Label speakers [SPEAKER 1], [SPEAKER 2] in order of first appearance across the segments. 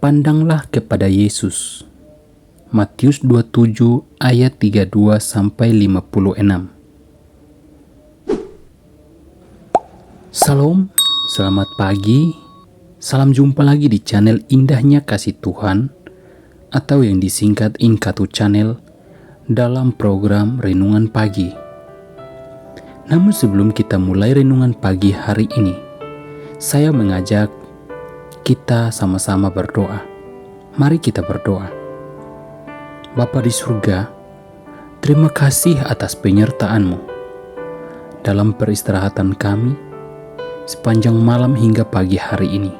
[SPEAKER 1] Berpandanglah kepada Yesus. Matius 27 ayat 32 sampai 56. Salam, selamat pagi. Salam jumpa lagi di channel Indahnya Kasih Tuhan atau yang disingkat Inkatu Channel dalam program Renungan Pagi. Namun sebelum kita mulai renungan pagi hari ini, saya mengajak kita sama-sama berdoa. Mari kita berdoa. Bapa di surga, terima kasih atas penyertaan-Mu dalam peristirahatan kami sepanjang malam hingga pagi hari ini.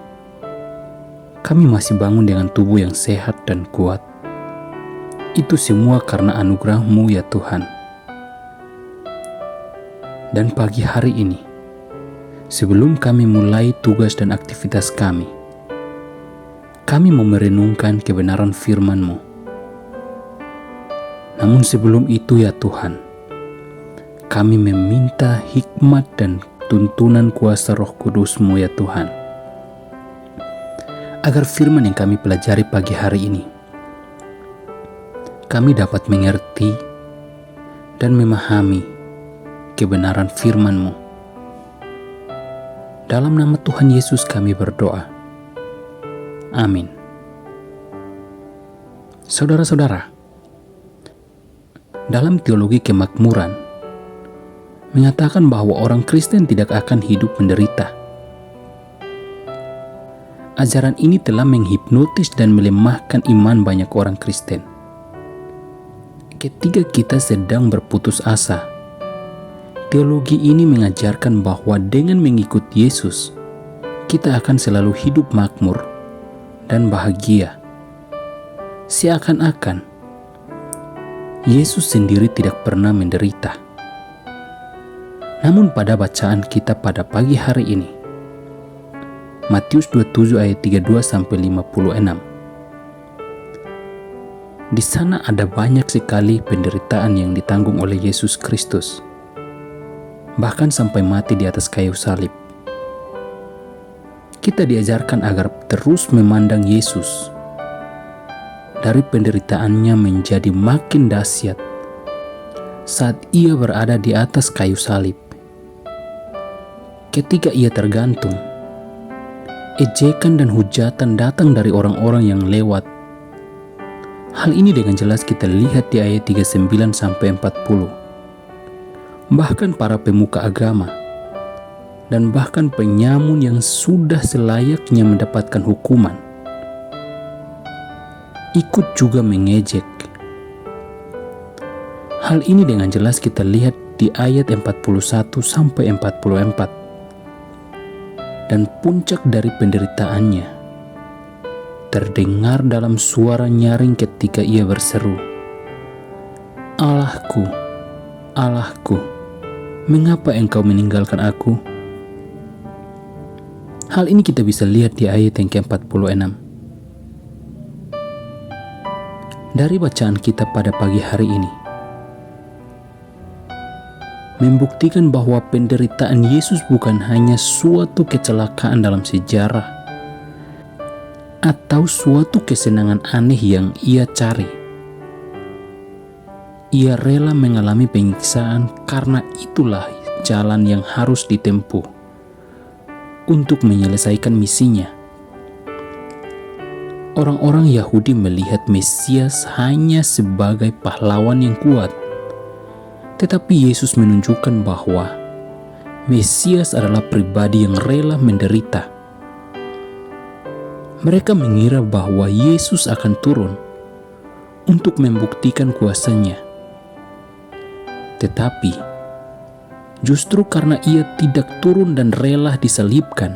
[SPEAKER 1] Kami masih bangun dengan tubuh yang sehat dan kuat. Itu semua karena anugerah-Mu ya Tuhan. Dan pagi hari ini, sebelum kami mulai tugas dan aktivitas kami mau merenungkan kebenaran firman-Mu. Namun sebelum itu ya Tuhan, kami meminta hikmat dan tuntunan kuasa Roh Kudus-Mu ya Tuhan, agar firman yang kami pelajari pagi hari ini, kami dapat mengerti dan memahami kebenaran firman-Mu. Dalam nama Tuhan Yesus kami berdoa. Amin. Saudara-saudara, dalam teologi kemakmuran mengatakan bahwa orang Kristen tidak akan hidup menderita. Ajaran ini telah menghipnotis dan melemahkan iman banyak orang Kristen. Ketika kita sedang berputus asa, teologi ini mengajarkan bahwa dengan mengikut Yesus, kita akan selalu hidup makmur dan bahagia. Seakan-akan Yesus sendiri tidak pernah menderita. Namun pada bacaan kita pada pagi hari ini, Matius 27 ayat 32 sampai 56. Di sana ada banyak sekali penderitaan yang ditanggung oleh Yesus Kristus, bahkan sampai mati di atas kayu salib. Kita diajarkan agar terus memandang Yesus. Dari penderitaannya menjadi makin dahsyat saat ia berada di atas kayu salib. Ketika ia tergantung, ejekan dan hujatan datang dari orang-orang yang lewat. Hal ini dengan jelas kita lihat di ayat 39 sampai 40. Bahkan para pemuka agama dan bahkan penyamun yang sudah selayaknya mendapatkan hukuman ikut juga mengejek. Hal ini dengan jelas kita lihat di ayat 41 sampai 44. Dan puncak dari penderitaannya terdengar dalam suara nyaring ketika ia berseru, "Allahku, Allahku, mengapa Engkau meninggalkan aku?" Hal ini kita bisa lihat di ayat yang ke-46. Dari bacaan kita pada pagi hari ini, membuktikan bahwa penderitaan Yesus bukan hanya suatu kecelakaan dalam sejarah atau suatu kesenangan aneh yang ia cari. Ia rela mengalami penyiksaan karena itulah jalan yang harus ditempuh untuk menyelesaikan misinya. Orang-orang Yahudi melihat Mesias hanya sebagai pahlawan yang kuat. Tetapi Yesus menunjukkan bahwa Mesias adalah pribadi yang rela menderita. Mereka mengira bahwa Yesus akan turun untuk membuktikan kuasanya. Tetapi justru karena ia tidak turun dan rela disalibkan,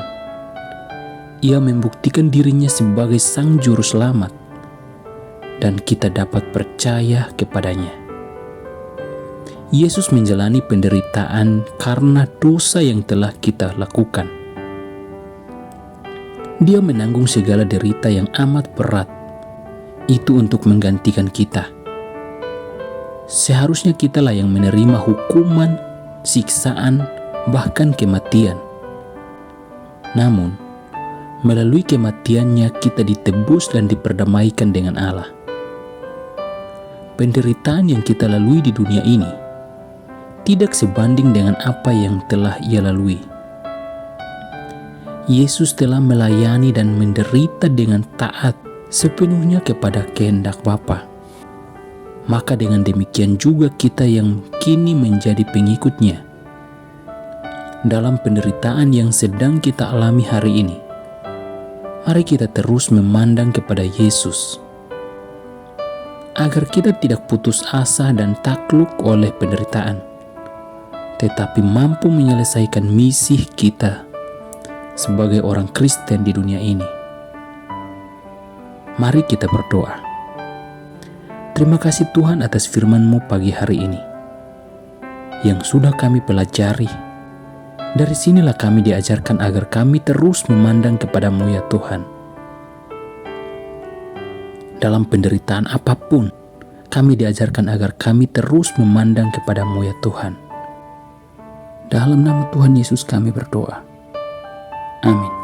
[SPEAKER 1] ia membuktikan dirinya sebagai Sang Juru Selamat, dan kita dapat percaya kepadanya. Yesus menjalani penderitaan karena dosa yang telah kita lakukan. Dia menanggung segala derita yang amat berat, itu untuk menggantikan kita. Seharusnya kitalah yang menerima hukuman, siksaan, bahkan kematian. Namun, Melalui kematiannya kita ditebus dan diperdamaikan dengan Allah. Penderitaan yang kita lalui di dunia ini tidak sebanding dengan apa yang telah Ia lalui. Yesus telah melayani dan menderita dengan taat sepenuhnya kepada kehendak Bapa. Maka dengan demikian juga kita yang kini menjadi pengikut-Nya. Dalam penderitaan yang sedang kita alami hari ini, mari kita terus memandang kepada Yesus, agar kita tidak putus asa dan takluk oleh penderitaan, tetapi mampu menyelesaikan misi kita sebagai orang Kristen di dunia ini. Mari kita berdoa. Terima kasih Tuhan atas firman-Mu pagi hari ini yang sudah kami pelajari. Dari sinilah kami diajarkan agar kami terus memandang kepada-Mu ya Tuhan. Dalam penderitaan apapun, kami diajarkan agar kami terus memandang kepada-Mu ya Tuhan. Dalam nama Tuhan Yesus kami berdoa. Amin.